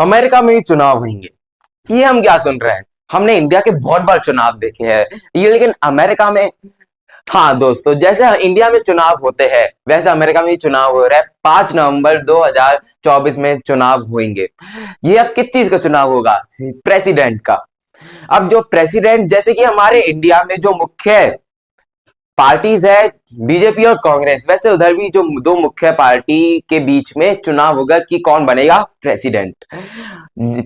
America में ही चुनाव होंगे। ये हम क्या सुन रहे हैं? हमने इंडिया के बहुत बार चुनाव देखे हैं, ये लेकिन अमेरिका में। हाँ दोस्तों, जैसे इंडिया में चुनाव होते हैं वैसे अमेरिका में ही चुनाव हो रहा है। 5 नवंबर 2024 में चुनाव होंगे। ये अब किस चीज का चुनाव होगा? प्रेसिडेंट का। अब जो प्रेसिडेंट, जैसे कि हमारे इंडिया में जो मुख्य पार्टीज है बीजेपी और कांग्रेस, वैसे उधर भी जो दो मुख्य पार्टी के बीच में चुनाव होगा कि कौन बनेगा प्रेसिडेंट।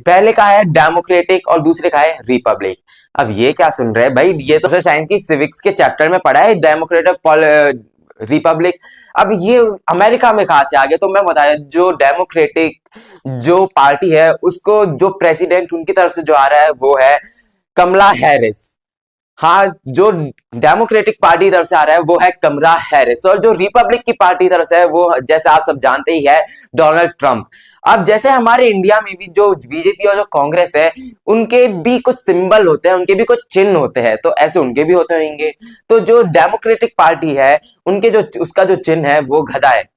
पहले का है डेमोक्रेटिक और दूसरे का है रिपब्लिक। अब ये क्या सुन रहे हैं भाई? ये तो साइंस की सिविक्स के चैप्टर में पढ़ा है, डेमोक्रेटिक रिपब्लिक। अब ये अमेरिका में कहां से आ गया? तो मैं बताया, जो डेमोक्रेटिक जो पार्टी है उसको जो प्रेसिडेंट उनकी तरफ से जो आ रहा है वो है कमला हैरिस। हाँ, जो डेमोक्रेटिक पार्टी तरफ से आ रहा है वो है कमला हैरिस, और जो रिपब्लिक की पार्टी तरफ से है वो, जैसे आप सब जानते ही है, डोनाल्ड ट्रंप। अब जैसे हमारे इंडिया में भी जो बीजेपी और जो कांग्रेस है उनके भी कुछ सिंबल होते हैं, उनके भी कुछ चिन्ह होते हैं, तो ऐसे उनके भी होते होंगे। तो जो डेमोक्रेटिक पार्टी है उनके जो उसका जो चिन्ह है वो गधा है।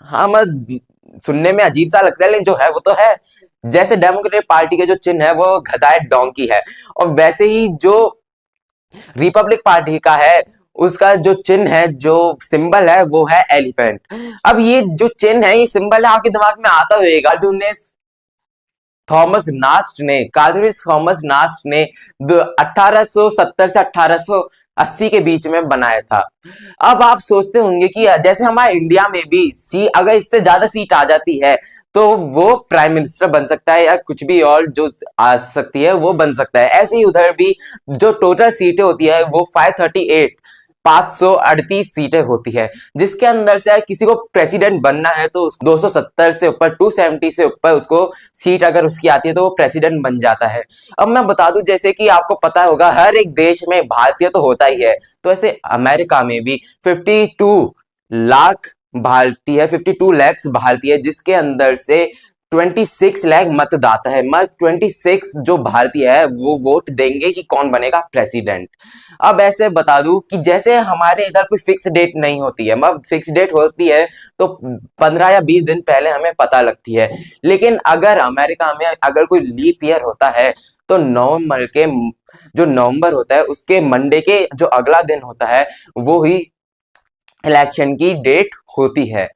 हाँ, मत सुनने में अजीब सा लगता है लेकिन जो है वो तो है। जैसे डेमोक्रेटिक पार्टी के जो चिन्ह है वो गधा है, डोंकी है, और वैसे ही जो रिपब्लिक पार्टी का है उसका जो चिन्ह है, जो सिंबल है वो है एलिफेंट। अब ये जो चिन्ह है, ये सिंबल है, आपके दिमाग में आता होगा, कार्डुनस थॉमस नास्ट ने 1870 से 1880 के बीच में बनाया था। अब आप सोचते होंगे कि जैसे हमारे इंडिया में भी अगर इससे ज्यादा सीट आ जाती है तो वो प्राइम मिनिस्टर बन सकता है या कुछ भी और जो आ सकती है वो बन सकता है। ऐसे ही उधर भी जो टोटल सीटें होती है वो 538 सीटें होती है, जिसके अंदर से किसी को प्रेसिडेंट बनना है तो 270 से ऊपर, 270 से ऊपर उसको सीट अगर उसकी आती है तो वो प्रेसिडेंट बन जाता है। अब मैं बता दूं, जैसे कि आपको पता होगा हर एक देश में भारतीय तो होता ही है, तो ऐसे अमेरिका में भी 52 लाख भारतीय, जिसके अंदर से 26 लाख मतदाता है। 26 जो भारतीय है वो वोट देंगे कि कौन बनेगा प्रेसिडेंट। अब ऐसे बता दूं कि जैसे हमारे इधर कोई फिक्स डेट नहीं होती है, मतलब फिक्स डेट होती है तो 15 या 20 दिन पहले हमें पता लगती है, लेकिन अगर अमेरिका में अगर कोई लीप ईयर होता है तो नवंबर होता है उसके मंडे के जो अगला दिन होता है वो ही इलेक्शन की डेट होती है।